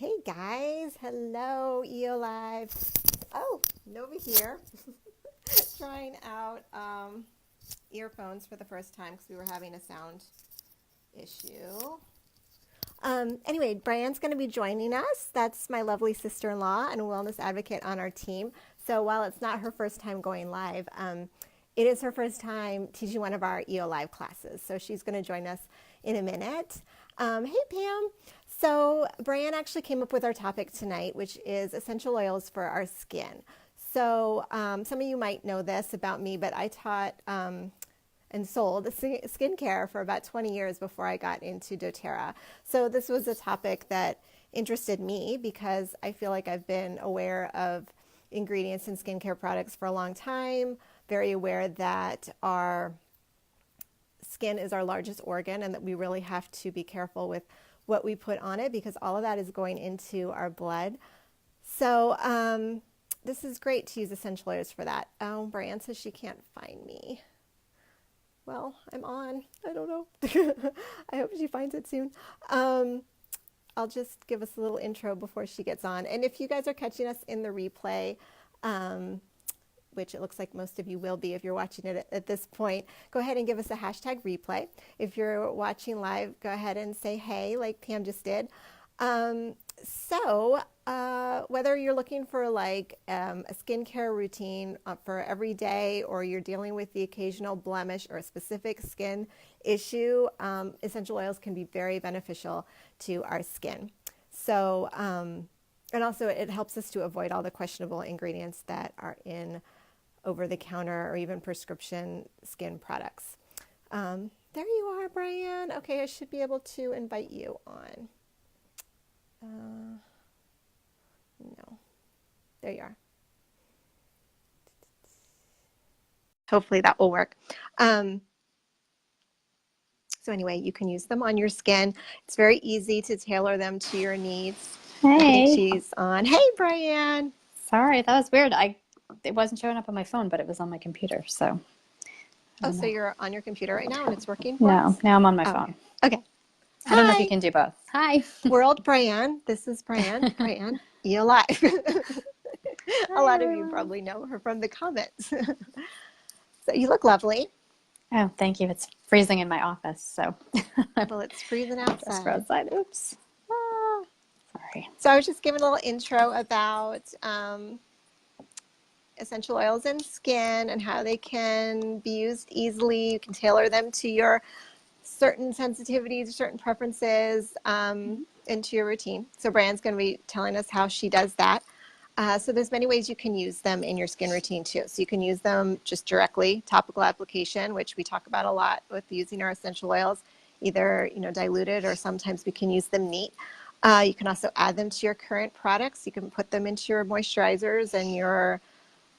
Hey guys, hello, EO Live. Oh, Nova here, trying out earphones for the first time because we were having a sound issue. Anyway, Brianne's going to be joining us. That's my lovely sister-in-law and a wellness advocate on our team. So while it's not her first time going live, it is her first time teaching one of our EO Live classes. So she's going to join us in a minute. Hey, Pam. So Brianne actually came up with our topic tonight, which is essential oils for our skin. So some of you might know this about me, but I taught and sold skincare for about 20 years before I got into doTERRA. So this was a topic that interested me because I feel like I've been aware of ingredients in skincare products for a long time, very aware that our skin is our largest organ and that we really have to be careful with what we put on it because all of that is going into our blood. So this is great to use essential oils for that. Oh, Brianne says she can't find me. Well, I'm on. I don't know. I hope she finds it soon. I'll just give us a little intro before she gets on. And if you guys are catching us in the replay, which it looks like most of you will be if you're watching it at this point, go ahead and give us a hashtag replay. If you're watching live, go ahead and say hey, like Pam just did. Whether you're looking for like a skincare routine for every day or you're dealing with the occasional blemish or a specific skin issue, essential oils can be very beneficial to our skin. So, and also it helps us to avoid all the questionable ingredients that are in over-the-counter or even prescription skin products. There you are, Brian. Okay, I should be able to invite you on. No. There you are. Hopefully that will work. So anyway, you can use them on your skin. It's very easy to tailor them to your needs. I think Hey, she's on. Hey, Brian. sorry, that was weird. It wasn't showing up on my phone, but it was on my computer. So I Oh, don't so know. you're on your computer right now and it's working for No, us? now I'm on my Oh, okay. phone. Okay. I don't know if you Hi, can do both. Hi. World Brian. This is Brian. Brian, you alive. A Hi, lot of you everyone. probably know her from the comments. So you look lovely. Oh, thank you. It's freezing in my office, so I Well, it's freezing just go outside. outside. Oops. Ah, sorry. So I was just giving a little intro about essential oils and skin and how they can be used easily. You can tailor them to your certain sensitivities, certain preferences into your routine. So Brian's going to be telling us how she does that. So there's many ways you can use them in your skin routine too. So you can use them just directly, topical application, which we talk about a lot with using our essential oils, either diluted or sometimes we can use them neat. You can also add them to your current products. You can put them into your moisturizers and your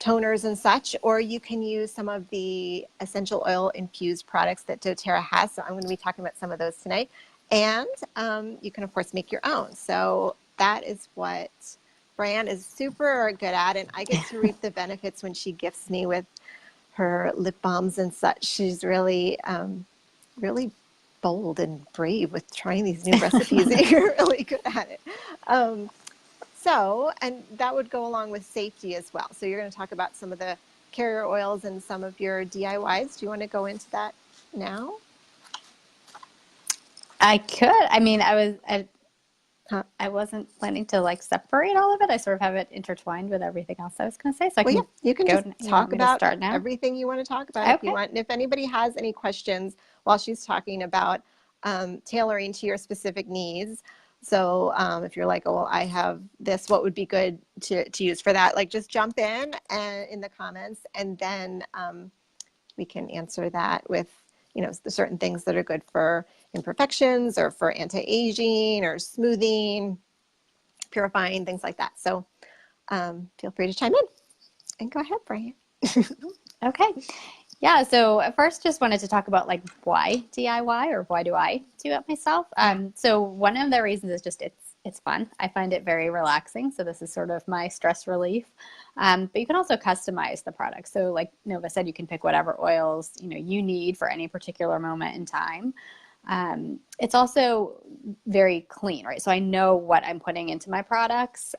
toners and such, or you can use some of the essential oil infused products that doTERRA has. So I'm going to be talking about some of those tonight. And you can, of course, make your own. So that is what Brianne is super good at. And I get to reap the benefits when she gifts me with her lip balms and such. She's really, really bold and brave with trying these new recipes. And you're really good at it. And that would go along with safety as well. So you're going to talk about some of the carrier oils and some of your DIYs. Do you want to go into that now? I could. I mean, Huh? I wasn't planning to like separate all of it. I sort of have it intertwined with everything else I was going to say. So I Well, yeah, can you can go. just You want talk me to about start now? everything you want to talk about if you Okay. want. And if anybody has any questions while she's talking about tailoring to your specific needs. So if you're like, oh, well, I have this, what would be good to use for that? Like just jump in and in the comments and then we can answer that with, the certain things that are good for imperfections or for anti-aging or smoothing, purifying, things like that. So feel free to chime in and go ahead, Brian. Okay. Yeah, so at first just wanted to talk about like why DIY or why do I do it myself? Yeah. So one of the reasons is just it's fun. I find it very relaxing. So this is sort of my stress relief. But you can also customize the product. So like Nova said, you can pick whatever oils you need for any particular moment in time. It's also very clean, right? So I know what I'm putting into my products.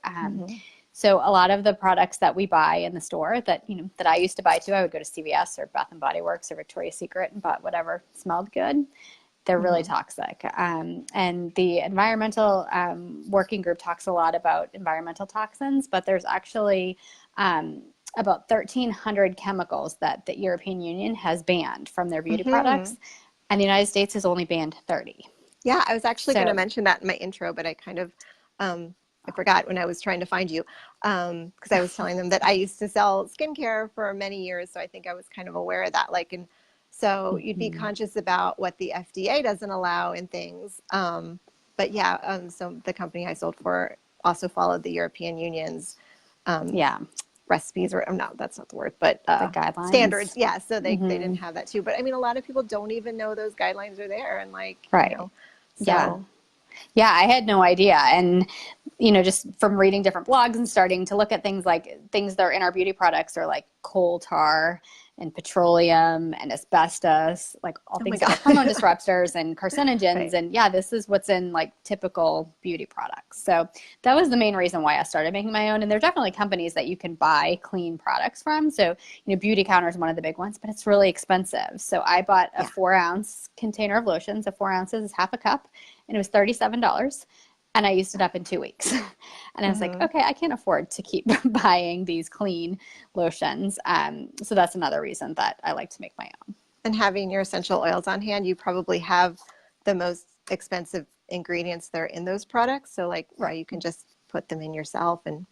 So a lot of the products that we buy in the store that, that I used to buy too, I would go to CVS or Bath and Body Works or Victoria's Secret and bought whatever smelled good. They're really toxic. And the environmental working group talks a lot about environmental toxins, but there's actually about 1,300 chemicals that the European Union has banned from their beauty products, and the United States has only banned 30. Yeah, I was actually going to So, mention that in my intro, but I kind of I forgot when I was trying to find you, because I was telling them that I used to sell skincare for many years, so I think I was kind of aware of that. Like, and so you'd be conscious about what the FDA doesn't allow in things. But yeah, so the company I sold for also followed the European Union's yeah, recipes, or no, that's not the word, but the guidelines. standards. Yeah, so they didn't have that too. But I mean, a lot of people don't even know those guidelines are there, and like, Right. so. Yeah. Yeah, I had no idea. And, just from reading different blogs and starting to look at things like things that are in our beauty products are like coal tar and petroleum and asbestos, like all Oh my things that are God. hormone disruptors and carcinogens. Right. And yeah, this is what's in like typical beauty products. So that was the main reason why I started making my own. And there are definitely companies that you can buy clean products from. So, Beauty Counter is one of the big ones, but it's really expensive. So I bought a 4-ounce container of lotions. So 4 ounces is half a cup, and it was $37. And I used it up in 2 weeks. And I was like, okay, I can't afford to keep buying these clean lotions. So that's another reason that I like to make my own. And having your essential oils on hand, you probably have the most expensive ingredients that are in those products. So like, you can just put them in yourself, and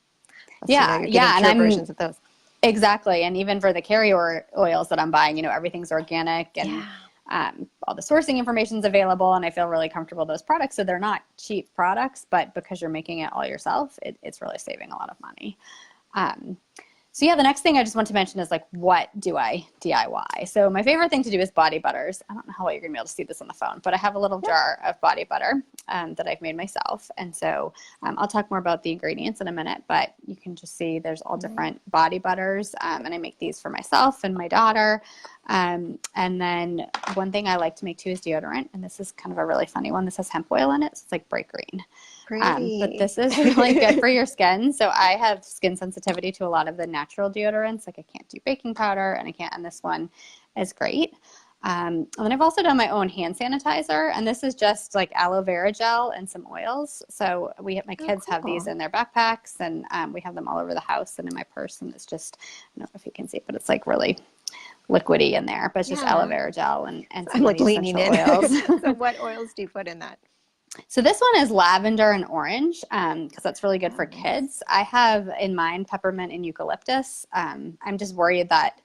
you're getting pure versions of those. Exactly. And even for the carrier oils that I'm buying, everything's organic, and all the sourcing information is available, and I feel really comfortable with those products. So they're not cheap products, but because you're making it all yourself, it's really saving a lot of money. So yeah, the next thing I just want to mention is like, what do I DIY? So my favorite thing to do is body butters. I don't know how well you're gonna be able to see this on the phone, but I have a little jar of body butter that I've made myself. And so I'll talk more about the ingredients in a minute, but you can just see there's all different body butters. And I make these for myself and my daughter. And then one thing I like to make too is deodorant. And this is kind of a really funny one. This has hemp oil in it. So it's like bright green. But this is really good for your skin. So I have skin sensitivity to a lot of the natural deodorants. Like I can't do baking powder, and this one is great. And then I've also done my own hand sanitizer, and this is just like aloe vera gel and some oils. So my kids have these in their backpacks, and we have them all over the house and in my purse. And it's just, I don't know if you can see, but it's like really liquidy in there, but it's just aloe vera gel and some I'm like leaning in. oils. So what oils do you put in that? So this one is lavender and orange, because that's really good for kids. I have in mine peppermint and eucalyptus. I'm just worried that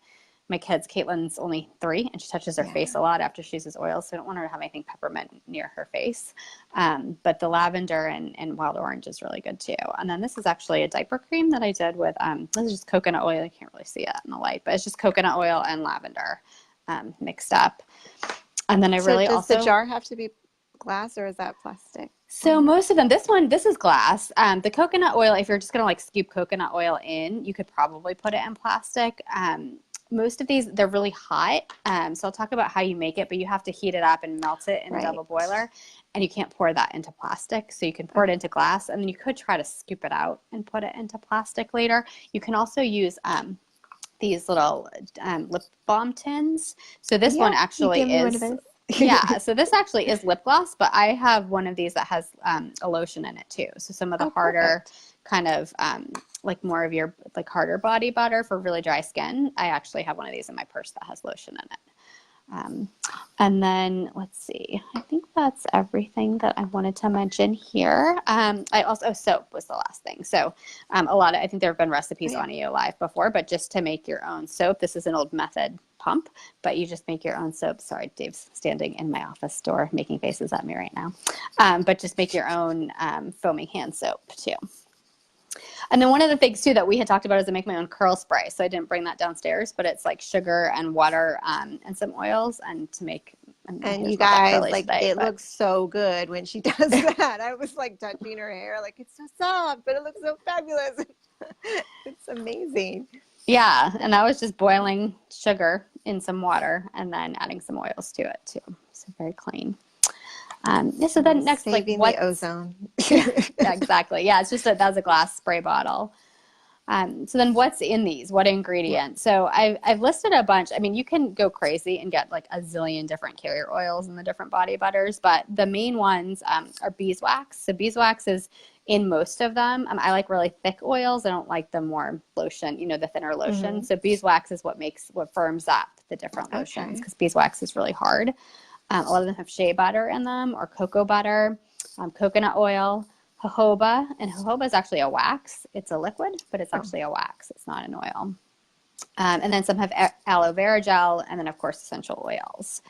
my kids, Caitlin's only 3, and she touches her face a lot after she uses oil, so I don't want her to have anything peppermint near her face. But the lavender and wild orange is really good too. And then this is actually a diaper cream that I did with, this is just coconut oil. You can't really see it in the light, but it's just coconut oil and lavender mixed up. And then does the jar have to be glass, or is that plastic? So most of them, this is glass. The coconut oil, if you're just going to like scoop coconut oil in, you could probably put it in plastic. Most of these, they're really hot. So I'll talk about how you make it, but you have to heat it up and melt it in a double boiler, and you can't pour that into plastic. So you can pour it into glass, and then you could try to scoop it out and put it into plastic later. You can also use these little lip balm tins. So this one actually is... Yeah, so this actually is lip gloss, but I have one of these that has a lotion in it too. So some of the harder kind of like more of your like harder body butter for really dry skin, I actually have one of these in my purse that has lotion in it. And then let's see, I think that's everything that I wanted to mention here. I also, soap was the last thing. So I think there have been recipes on EO Live before, but just to make your own soap, this is an old method pump, but you just make your own soap. Sorry, Dave's standing in my office door making faces at me right now. But just make your own foaming hand soap too. And then one of the things too that we had talked about is I make my own curl spray. So I didn't bring that downstairs, but it's like sugar and water and some oils, and to make. And you guys, like today, it looks so good when she does that. I was like touching her hair, like it's so soft, but it looks so fabulous. It's amazing. Yeah, and I was just boiling sugar in some water and then adding some oils to it too. So very clean. Yeah, so then next, like Saving the what? ozone. Yeah, exactly. Yeah, it's just that's a glass spray bottle. So then what's in these? What ingredients? So I've listed a bunch. I mean, you can go crazy and get like a zillion different carrier oils and the different body butters, but the main ones are beeswax. So beeswax is in most of them. I like really thick oils. I don't like the more lotion, the thinner lotion. So beeswax is what firms up the different lotions, Okay. because beeswax is really hard. A lot of them have shea butter in them or cocoa butter, coconut oil, jojoba, and jojoba is actually a wax. It's a liquid, but it's actually a wax. It's not an oil. And then some have aloe vera gel, and then of course essential oils.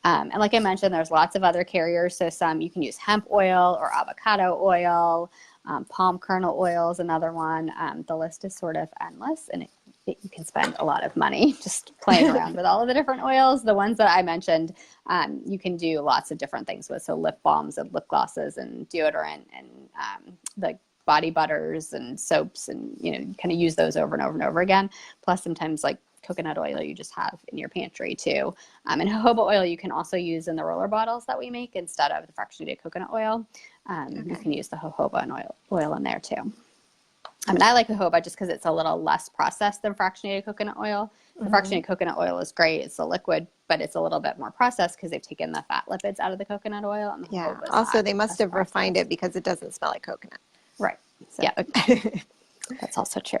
And like I mentioned, there's lots of other carriers. So some you can use hemp oil or avocado oil, palm kernel oil is another one. The list is sort of endless, and you can spend a lot of money just playing around with all of the different oils. The ones that I mentioned, you can do lots of different things with. So lip balms and lip glosses and deodorant and the body butters and soaps, and you kind of use those over and over and over again. Plus sometimes like coconut oil you just have in your pantry too. And jojoba oil you can also use in the roller bottles that we make instead of the fractionated coconut oil. You can use the jojoba and oil in there too. I like jojoba just because it's a little less processed than fractionated coconut oil. The fractionated coconut oil is great. It's a liquid, but it's a little bit more processed because they've taken the fat lipids out of the coconut oil. And the jojoba is Also, not they must as have refined processed. it because it doesn't smell like coconut. Right. So. Yeah. That's also true.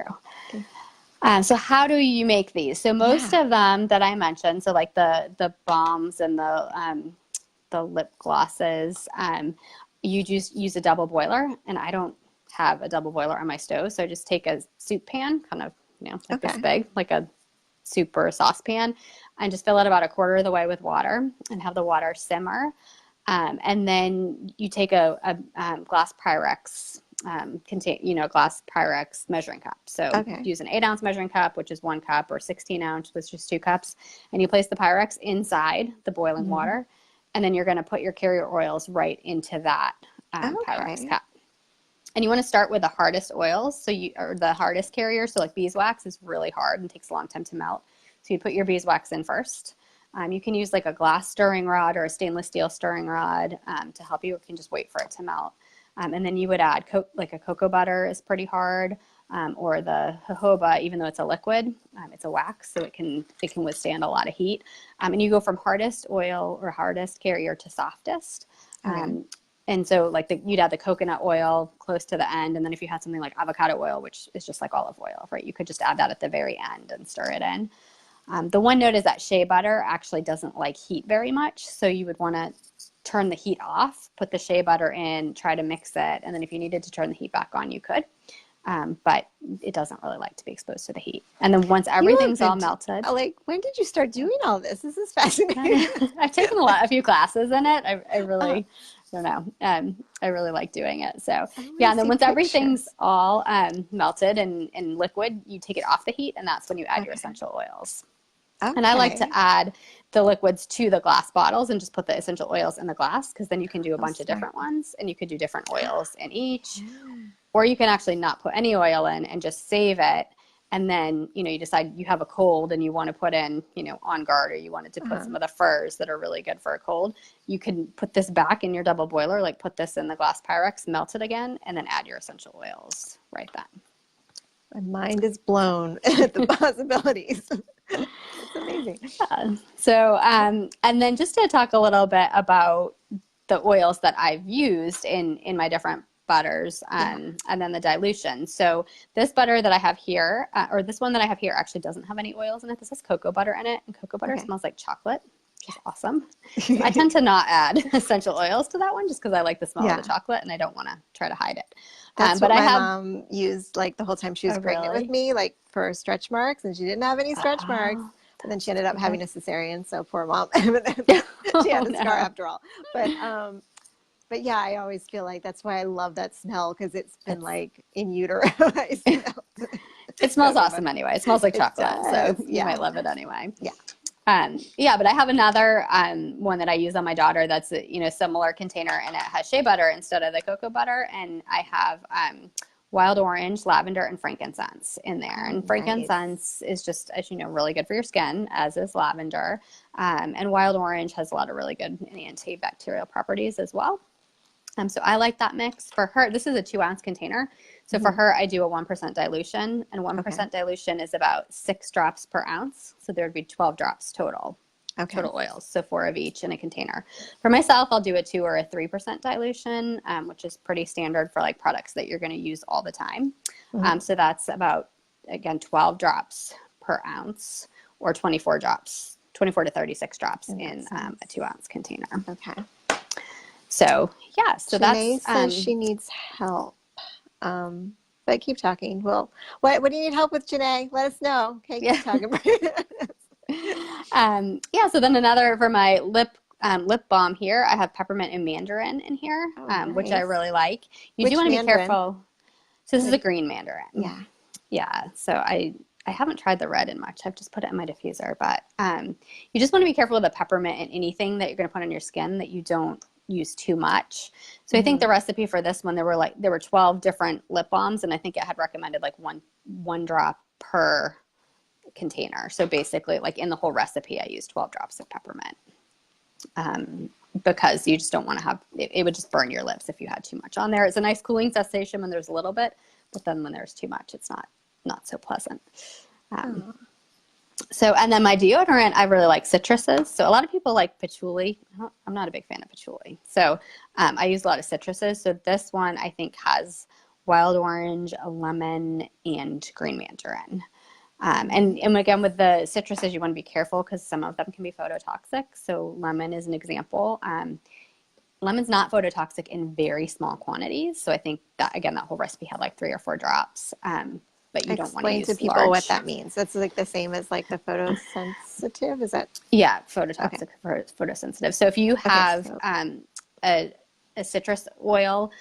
So how do you make these? So most of them that I mentioned, so like the balms and the lip glosses, you just use a double boiler, and I don't have a double boiler on my stove, so I just take a soup pan, kind of like this big, like a soup or a saucepan, and just fill it about a quarter of the way with water, and have the water simmer, and then you take a glass Pyrex. Glass Pyrex measuring cup. So use an 8-ounce measuring cup, which is 1 cup, or 16-ounce, which is 2 cups. And you place the Pyrex inside the boiling water. And then you're going to put your carrier oils right into that Pyrex cup. And you want to start with the hardest oils, or the hardest carrier. So like beeswax is really hard and takes a long time to melt. So you put your beeswax in first. You can use like a glass stirring rod or a stainless steel stirring rod to help you. You can just wait for it to melt. And then you would add like a cocoa butter is pretty hard, or the jojoba, even though it's a liquid, it's a wax, so it can withstand a lot of heat. And you go from hardest oil or hardest carrier to softest. And so like you'd add the coconut oil close to the end, and then if you had something like avocado oil, which is just like olive oil, right, you could just add that at the very end and stir it in. The one note is that shea butter actually doesn't like heat very much, so you would want to turn the heat off, put the shea butter in, try to mix it, and then if you needed to turn the heat back on, you could. But it doesn't really like to be exposed to the heat. And then once everything's all melted. Like, when did you start doing all this? This is fascinating. I've taken a few classes in it. I really, I don't know. I really like doing it. So yeah, and then once everything's all melted and liquid, you take it off the heat, and that's when you add your essential oils. And I like to add the liquids to the glass bottles and just put the essential oils in the glass, because then you can do a bunch of different ones, and you could do different oils in each. Or you can actually not put any oil in and just save it. And then, you decide you have a cold and you want to put in, On Guard, or you wanted to put some of the furs that are really good for a cold. You can put this back in your double boiler, like put this in the glass Pyrex, melt it again, and then add your essential oils right then. My mind is blown at the possibilities. It's amazing. So, and then just to talk a little bit about the oils that I've used in my different butters, and then the dilution. So this butter that I have here, or this one that I have here, actually doesn't have any oils in it. This has cocoa butter in it, and cocoa butter smells like chocolate, which is awesome. So I tend to not add essential oils to that one, just because I like the smell of the chocolate, and I don't want to try to hide it. That's what my mom used like the whole time she was pregnant with me, like for stretch marks, and she didn't have any stretch marks. And then she ended up having a cesarean, so poor mom. She had a scar after all. But yeah, I always feel like that's why I love that smell, because it's been like in utero. It smells awesome anyway. It smells like chocolate, so you might love it anyway. But I have another one that I use on my daughter that's a similar container, and it has shea butter instead of the cocoa butter, and I have wild orange, lavender, and frankincense in there. And Nice. frankincense is just, as you know, really good for your skin, as is lavender. And wild orange has a lot of really good antibacterial properties as well. So I like that mix. For her, this is a 2-ounce container. So for her, I do a 1% dilution, and 1% dilution is about 6 drops per ounce. So there would be 12 drops total. Total oils, so 4 of each in a container. For myself, I'll do a 2 or a 3% dilution, which is pretty standard for like products that you're going to use all the time. So that's about, again, 12 drops per ounce, or 24 to 36 drops in a 2-ounce container. Okay. So yeah, so Janae that's says she needs help. But keep talking. Well, what do you need help with, Janae? Let us know. Okay, keep talking. Yeah, so then another for my lip balm here, I have peppermint and mandarin in here, which I really like. You do want to be careful. So this is a green mandarin. Yeah. Yeah, so I haven't tried the red in much. I've just put it in my diffuser, but you just want to be careful with the peppermint and anything that you're going to put on your skin that you don't use too much. So I think the recipe for this one, there were 12 different lip balms, and I think it had recommended like one drop per container. So basically, like in the whole recipe, I used 12 drops of peppermint, because you just don't want to have it would just burn your lips if you had too much on there. It's a nice cooling sensation when there's a little bit, but then when there's too much, it's not so pleasant. So, and then my deodorant, I really like citruses. So a lot of people like patchouli. I'm not a big fan of patchouli. So I use a lot of citruses. So this one I think has wild orange, lemon, and green mandarin. And again, with the citruses, you want to be careful because some of them can be phototoxic. So lemon is an example. Lemon's not phototoxic in very small quantities. So I think that, again, that whole recipe had like 3 or 4 drops. But you don't want to use Explain to people what that means. That's like the same as like the photosensitive. Is that? Yeah, phototoxic, photosensitive. So if you have a citrus oil,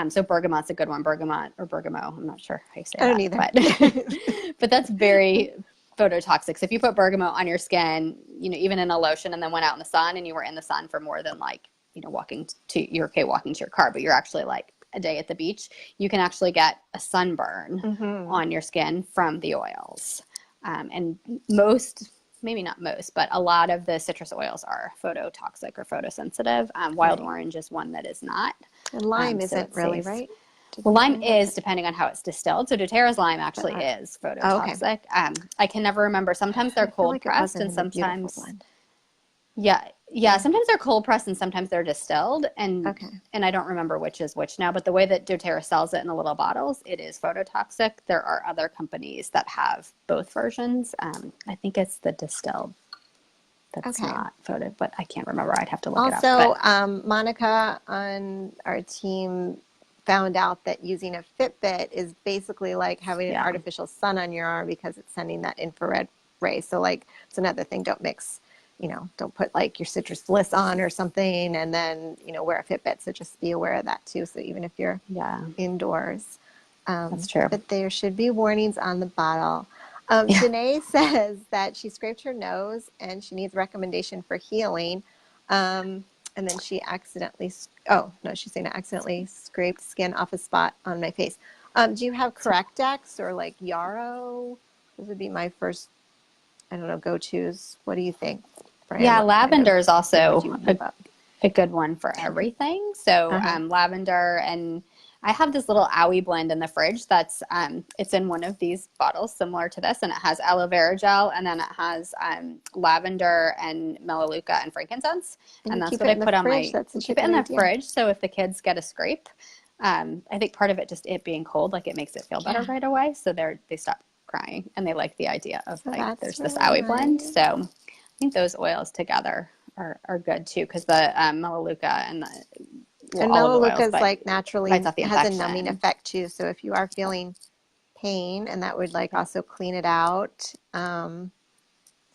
so bergamot's a good one. Bergamot or bergamot. I'm not sure how you say that. I don't either. But that's very phototoxic. So if you put bergamot on your skin, even in a lotion, and then went out in the sun and you were in the sun for more than like, walking to your car, but you're actually like a day at the beach, you can actually get a sunburn on your skin from the oils. And maybe not most, but a lot of the citrus oils are phototoxic or photosensitive. Wild orange is one that is not. And lime isn't really, right? Well, lime is, depending on how it's distilled. So doTERRA's lime actually is phototoxic. I can never remember. Sometimes they're cold pressed, and sometimes sometimes they're cold pressed and sometimes they're distilled, and I don't remember which is which now, but the way that doTERRA sells it in the little bottles, it is phototoxic. There are other companies that have both versions. I think it's the distilled that's not photo, but I can't remember. I'd have to look it up. Also, Monica on our team found out that using a Fitbit is basically like having an artificial sun on your arm because it's sending that infrared ray. So like, it's another thing, don't mix. Don't put like your Citrus Bliss on or something and then, wear a Fitbit. So just be aware of that too. So even if you're indoors, that's true. But there should be warnings on the bottle. Janae says that she scraped her nose and she needs recommendation for healing. And then she she's saying I accidentally scraped skin off a spot on my face. Do you have Correctex or like Yarrow? Those would be my first, go-tos. What do you think, Brian? Yeah, lavender is also a good one for everything. So lavender, and I have this little owie blend in the fridge that's it's in one of these bottles similar to this, and it has aloe vera gel, and then it has lavender and melaleuca and frankincense, and that's what I put on my keep it in the fridge. So if the kids get a scrape, I think part of it just it being cold, like it makes it feel better right away, so they stop crying and they like the idea of like there's this owie blend. So I think those oils together are good too, because the melaleuca and melaleuca is like naturally has a numbing effect too. So if you are feeling pain, and that would like also clean it out. So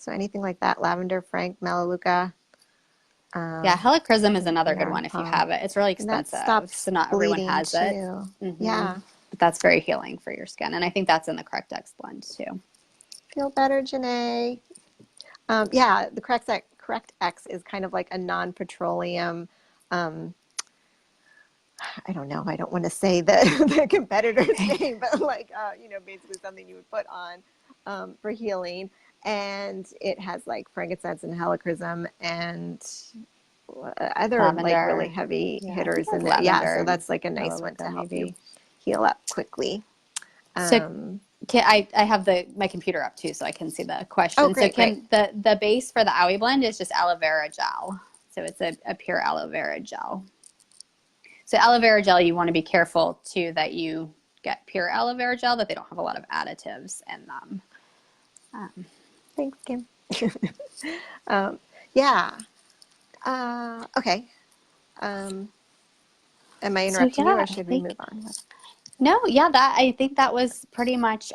anything like that, lavender, melaleuca. Helichrysum is another good one if you have it. It's really expensive, so not everyone has it. Yeah. But that's very healing for your skin. And I think that's in the Correctex blend too. Feel better, Janae. The Correctex is kind of like a non-petroleum I don't know. I don't want to say the competitor's name, but like, basically something you would put on for healing. And it has like frankincense and helichrysum and other like really Lavender. heavy Yeah, I think hitters it in was there. Yeah, lavender so and that's like a nice one to melaleuca help you maybe. heal up quickly. So Um, I have my computer up too, so I can see the oh, question. So great, great. Kim, the base for the Owie blend is just aloe vera gel. So it's a pure aloe vera gel. So aloe vera gel, you want to be careful too that you get pure aloe vera gel, that they don't have a lot of additives in them. Thanks, Kim. um, yeah. Okay. Um, am I So interrupting you yeah, or I should we think move on? no, yeah, that I think that was pretty much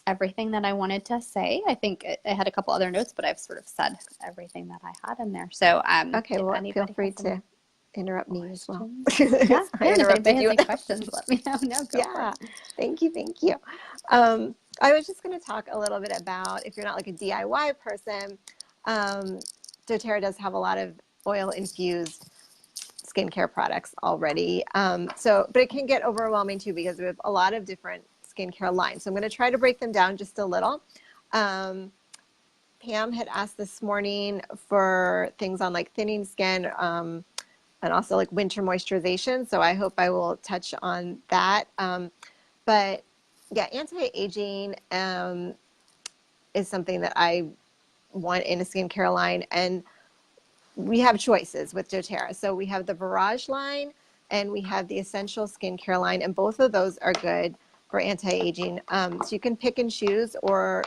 everything that I wanted to say. I think I had a couple other notes, but I've sort of said everything that I had in there. So Okay, if well, feel anybody free has any to interrupt me as well. questions, yeah, I yeah. And if anybody interrupted has you any enough. questions, let me know. No, go for it. Yeah, thank you, thank you. I was just going to talk a little bit about if you're not like a DIY person, um, doTERRA does have a lot of oil infused skincare products already. But it can get overwhelming too because we have a lot of different skincare lines. So I'm going to try to break them down just a little. Um, Pam had asked this morning for things on like thinning skin and also like winter moisturization. So I hope I will touch on that. But yeah, anti-aging is something that I want in a skincare line. And we have choices with doTERRA. So we have the Virage line and we have the Essential Skincare line, and both of those are good for anti-aging. So you can pick and choose, or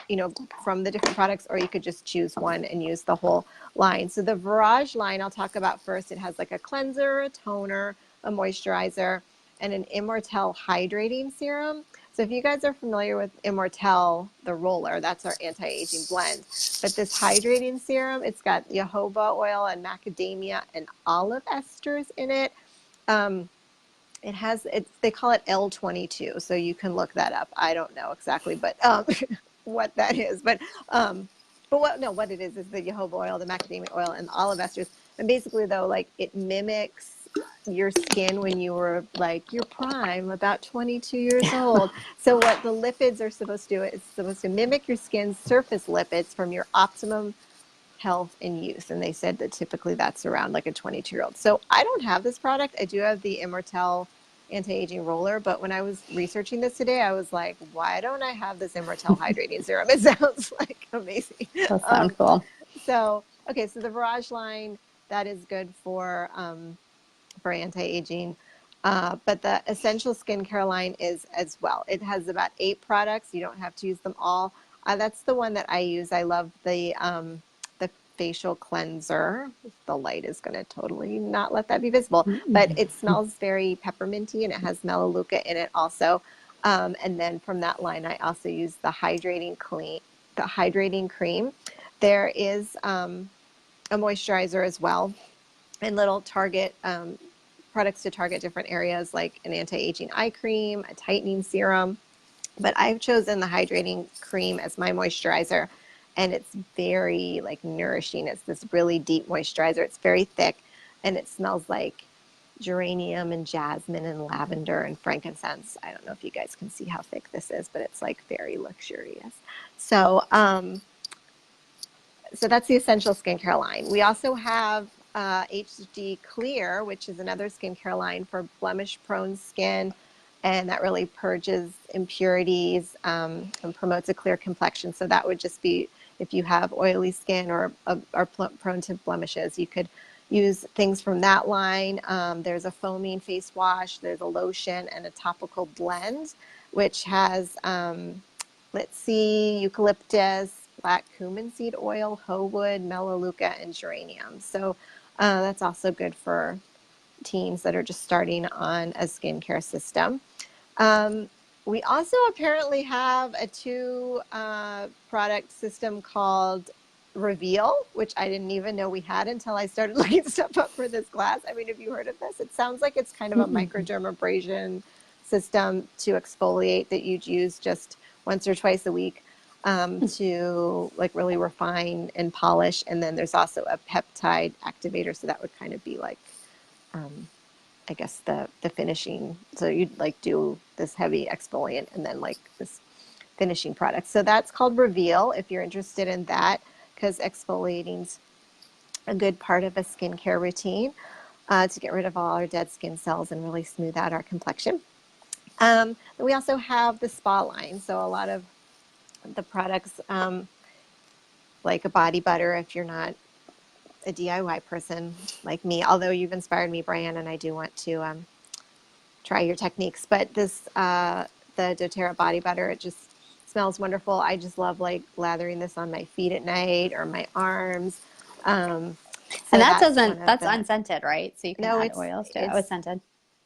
from the different products, or you could just choose one and use the whole line. So the Virage line, I'll talk about first. It has like a cleanser, a toner, a moisturizer, and an Immortelle hydrating serum. So if you guys are familiar with Immortelle, the roller, that's our anti-aging blend. But this hydrating serum, it's got jojoba oil and macadamia and olive esters in it. Um, they call it L22, so you can look that up. I don't know exactly, but what that is. What it is the jojoba oil, the macadamia oil, and the olive esters. And basically, though, like it mimics your skin when you were like your prime, about 22 years old. So what the lipids are supposed to do, it's supposed to mimic your skin's surface lipids from your optimum health and youth. And they said that typically that's around like a 22-year-old. So I don't have this product. I do have the Immortelle anti-aging roller, but when I was researching this today, I was like, why don't I have this Immortelle hydrating serum? It sounds like amazing. Those Um, sound cool. okay, so the Virage line, that is good for anti-aging. But the Essential Skincare line is as well. It has about 8 products. You don't have to use them all. That's the one that I use. I love the facial cleanser. The light is going to totally not let that be visible, but it smells very pepperminty and it has melaleuca in it also. And then from that line, I also use the hydrating cream. There is a moisturizer as well, and little target products to target different areas, like an anti-aging eye cream, a tightening serum. But I've chosen the hydrating cream as my moisturizer, and it's very like nourishing. It's this really deep moisturizer. It's very thick, and it smells like geranium and jasmine and lavender and frankincense. I don't know if you guys can see how thick this is, but it's like very luxurious. So so that's the Essential Skincare line. We also have HD Clear, which is another skincare line for blemish-prone skin, and that really purges impurities and promotes a clear complexion. So that would just be if you have oily skin or are prone to blemishes, you could use things from that line. There's a foaming face wash, there's a lotion, and a topical blend, which has let's see, eucalyptus, black cumin seed oil, hoe wood, melaleuca, and geranium. So that's also good for teens that are just starting on a skincare system. We also apparently have a 2 product system called Reveal, which I didn't even know we had until I started looking stuff up for this class. I mean, have you heard of this? It sounds like it's kind of a microdermabrasion system to exfoliate that you'd use just once or twice a week to like really refine and polish. And then there's also a peptide activator. So that would kind of be like I guess the finishing. So you'd like do this heavy exfoliant and then like this finishing product. So that's called Reveal if you're interested in that, because exfoliating's a good part of a skincare routine to get rid of all our dead skin cells and really smooth out our complexion. We also have the spa line. So a lot of the products, like a body butter, if you're not a DIY person like me, although you've inspired me, Brian, and I do want to try your techniques. But this, the doTERRA body butter, it just smells wonderful. I just love like lathering this on my feet at night or my arms. Um, And so that's one of that's the, unscented, right? So you can no, add oils to it. Oh, it's scented.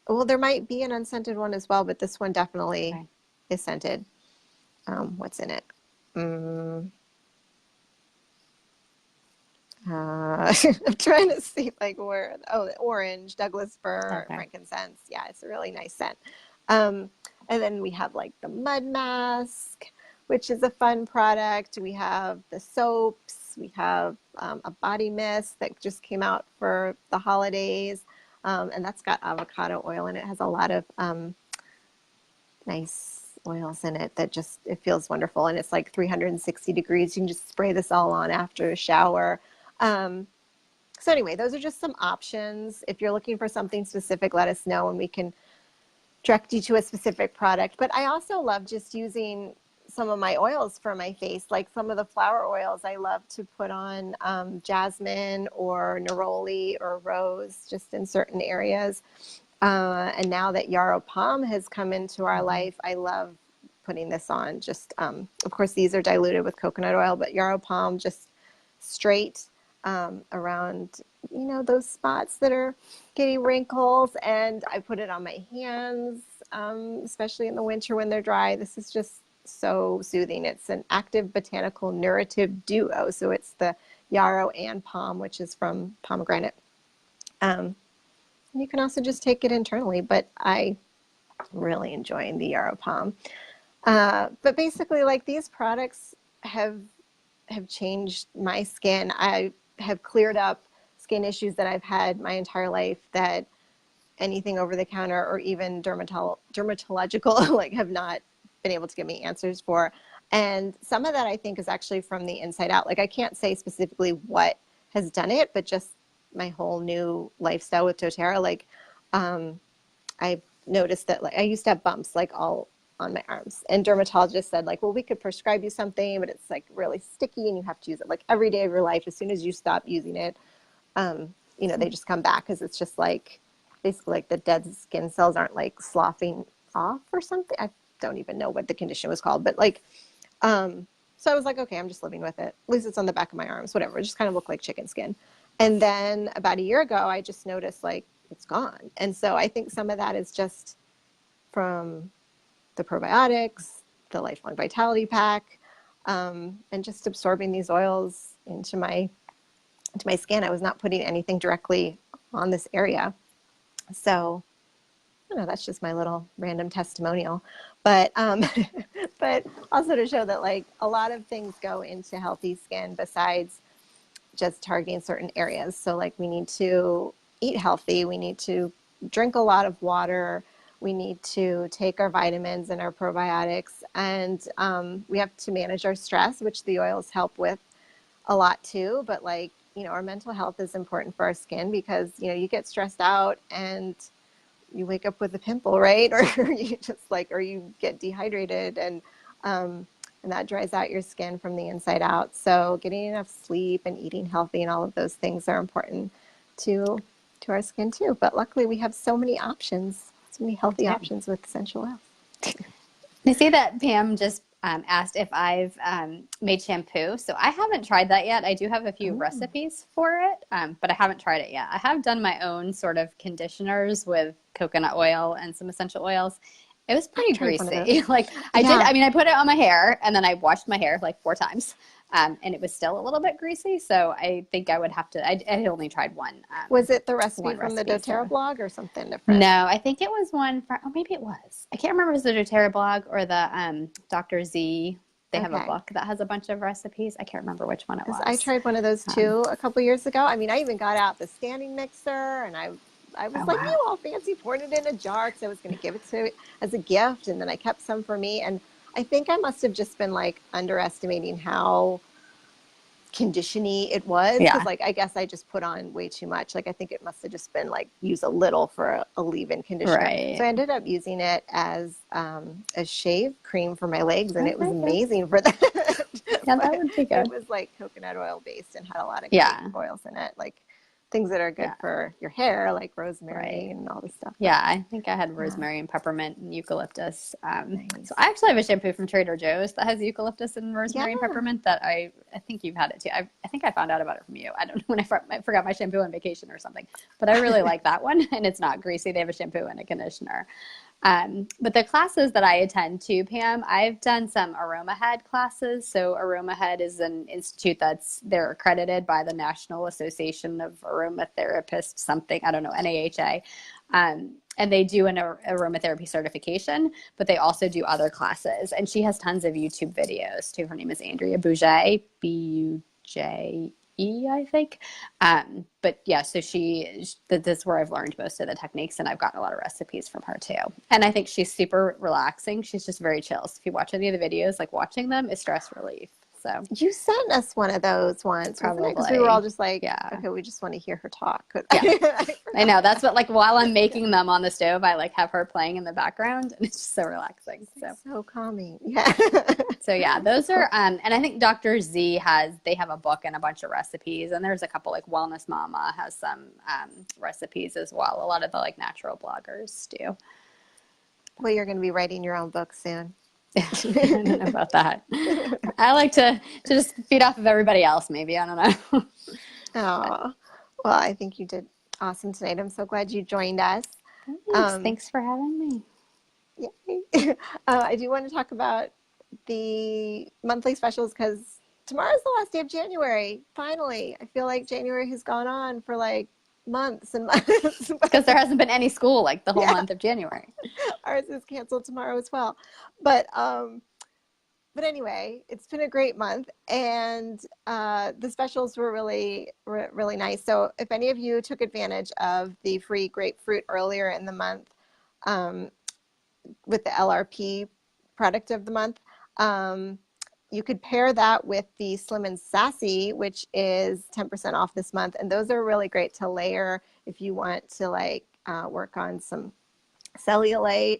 well, there might be an unscented one as well, but this one definitely Okay. is scented. What's in it? Mm, I'm trying to see like where, oh, orange, Douglas fir, Okay. frankincense. Yeah, it's a really nice scent. Um, and then we have like the mud mask, which is a fun product. We have the soaps. We have a body mist that just came out for the holidays. And that's got avocado oil in it. It has a lot of nice oils in it that just, it feels wonderful. And it's like 360 degrees. You can just spray this all on after a shower. So anyway, those are just some options. If you're looking for something specific, let us know and we can direct you to a specific product. But I also love just using some of my oils for my face, like some of the flower oils I love to put on jasmine or neroli or rose, just in certain areas. And now that yarrow palm has come into our life, I love putting this on. Just, of course, these are diluted with coconut oil, but yarrow palm just straight around, you know, those spots that are getting wrinkles. And I put it on my hands, especially in the winter when they're dry. This is just so soothing. It's an active botanical nourative duo. So it's the yarrow and palm, which is from pomegranate. You can also just take it internally, but I really enjoying the yarrow palm. But basically, like these products have changed my skin. I have cleared up skin issues that I've had my entire life that anything over the counter or even dermatological like have not been able to give me answers for. And some of that I think is actually from the inside out. Like I can't say specifically what has done it, but just my whole new lifestyle with doTERRA. Like I noticed that like I used to have bumps like all on my arms, and dermatologist said like, well, we could prescribe you something, but it's like really sticky and you have to use it like every day of your life. As soon as you stop using it, you know, they just come back because it's just like basically like the dead skin cells aren't like sloughing off or something. I don't even know what the condition was called, but like, so I was like, okay, I'm just living with it. At least it's on the back of my arms, whatever. It just kind of looked like chicken skin. And then about a year ago, I just noticed like it's gone. And so I think some of that is just from the probiotics, the lifelong vitality pack, and just absorbing these oils into my skin. I was not putting anything directly on this area. So I don't know, that's just my little random testimonial. But but also to show that like a lot of things go into healthy skin besides just targeting certain areas. So like we need to eat healthy, we need to drink a lot of water, we need to take our vitamins and our probiotics, and we have to manage our stress, which the oils help with a lot too. But like, you know, our mental health is important for our skin because, you know, you get stressed out and you wake up with a pimple, right? Or you just like, or you get dehydrated and that dries out your skin from the inside out. So getting enough sleep and eating healthy and all of those things are important to our skin too. But luckily we have so many options, so many healthy options with essential oils. I see that Pam just asked if I've made shampoo. So I haven't tried that yet. I do have a few recipes for it, but I haven't tried it yet. I have done my own sort of conditioners with coconut oil and some essential oils. It was pretty greasy. Like I did, I mean, I put it on my hair and then I washed my hair like 4 times. And it was still a little bit greasy. So I think I would have to, I had only tried one. Was it the recipe from the doTERRA blog or something different? No, I think it was one from, oh, maybe it was. I can't remember if it was the doTERRA blog or the Dr. Z. They have a book that has a bunch of recipes. I can't remember which one it was. I tried one of those too a couple years ago. I mean, I even got out the standing mixer and I I was Oh, like, wow. you all fancy, poured it in a jar because I was going to give it to as a gift. And then I kept some for me. And I think I must have just been like underestimating how conditioning it was, because Yeah. like I guess I just put on way too much. Like I think it must have just been like use a little for a leave-in conditioner. So Right. I ended up using it as a shave cream for my legs, and Oh, it was very good. amazing for that. Yeah, that But would be it good. was like coconut oil based and had a lot of great Yeah. oils in it, like things that are good Yeah. for your hair, like rosemary Right. and all this stuff. But Yeah, I think I had yeah, rosemary and peppermint and eucalyptus. So nice. I actually have a shampoo from Trader Joe's that has eucalyptus and Yeah. rosemary and peppermint that I think you've had it too. I think I found out about it from you. I don't know when I forgot my shampoo on vacation or something, but I really like that one, and it's not greasy. They have a shampoo and a conditioner. But the classes that I attend to, Pam, I've done some AromaHead classes. So AromaHead is an institute they're accredited by the National Association of Aromatherapists, something, I don't know, NAHA. And they do an aromatherapy certification, but they also do other classes. And she has tons of YouTube videos too. Her name is Andrea Bouget, Buje, I think. But yeah, so that's where I've learned most of the techniques, and I've gotten a lot of recipes from her too. And I think she's super relaxing. She's just very chill. So if you watch any of the videos, like watching them is stress relief. So You sent us one of those once, wasn't it? Because we were all probably, just like, yeah. okay, we just want to hear her talk. Yeah. I I forgot know. That's that. what, like, while I'm making them on the stove, I like have her playing in the background, and it's just so relaxing. It's like So, so calming. Yeah. so yeah, those Cool. are, and I think Dr. Z they have a book and a bunch of recipes, and there's a couple, like Wellness Mama has some recipes as well. A lot of the like natural bloggers do. Well, you're going to be writing your own book soon. I don't know about that. I like to just feed off of everybody else, maybe. I don't know. But Oh, well, I think you did awesome tonight. I'm so glad you joined us. thanks. Um, Thanks for having me. Yay. I do want to talk about the monthly specials because tomorrow's the last day of January. Finally, I feel like January has gone on for like months and months. Because there hasn't been any school like the whole Yeah, month of January. ours is canceled tomorrow as well. But but anyway, it's been a great month, and the specials were really nice. So if any of you took advantage of the free grapefruit earlier in the month, um, with the LRP product of the month, you could pair that with the Slim and Sassy, which is 10% off this month. And those are really great to layer if you want to like work on some cellulite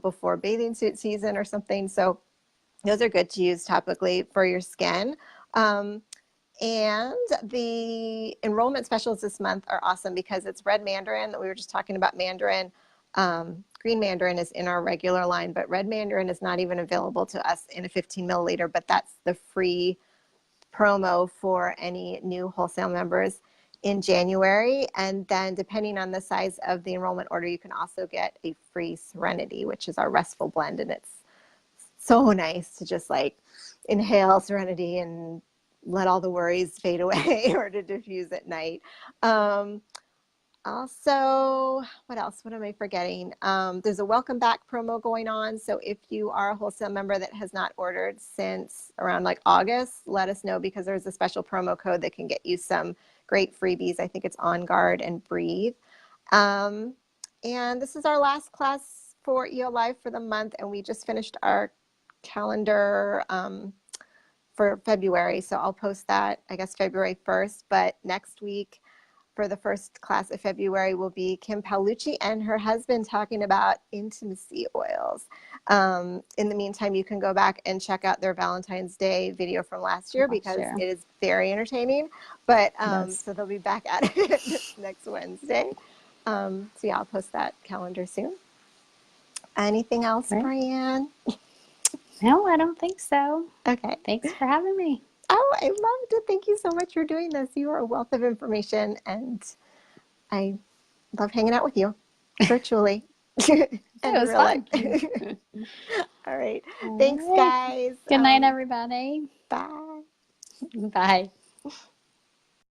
before bathing suit season or something. So those are good to use topically for your skin. And the enrollment specials this month are awesome because it's red mandarin that we were just talking about. Mandarin, green mandarin is in our regular line, but red mandarin is not even available to us in a 15 milliliter, but that's the free promo for any new wholesale members in January. And then depending on the size of the enrollment order, you can also get a free Serenity, which is our restful blend. And it's so nice to just like inhale Serenity and let all the worries fade away or to diffuse at night. Also, what else? What am I forgetting? There's a welcome back promo going on. So if you are a wholesale member that has not ordered since around like August, let us know because there's a special promo code that can get you some great freebies. I think it's On Guard and Breathe. And this is our last class for EO Live for the month, and we just finished our calendar for February. So I'll post that, I guess, February 1st. But next week, for the first class of February, will be Kim Paolucci and her husband talking about intimacy oils. In the meantime, you can go back and check out their Valentine's Day video from last year because it is very entertaining. But Yes. so they'll be back at it next Wednesday. So yeah, I'll post that calendar soon. Anything else, Right. Brianne? No, I don't think so. Okay. Thanks for having me. Oh, I loved it. Thank you so much for doing this. You are a wealth of information, and I love hanging out with you virtually It and in was real life. fun. All right. All Thanks, right. guys. Good night, everybody. Bye. Bye.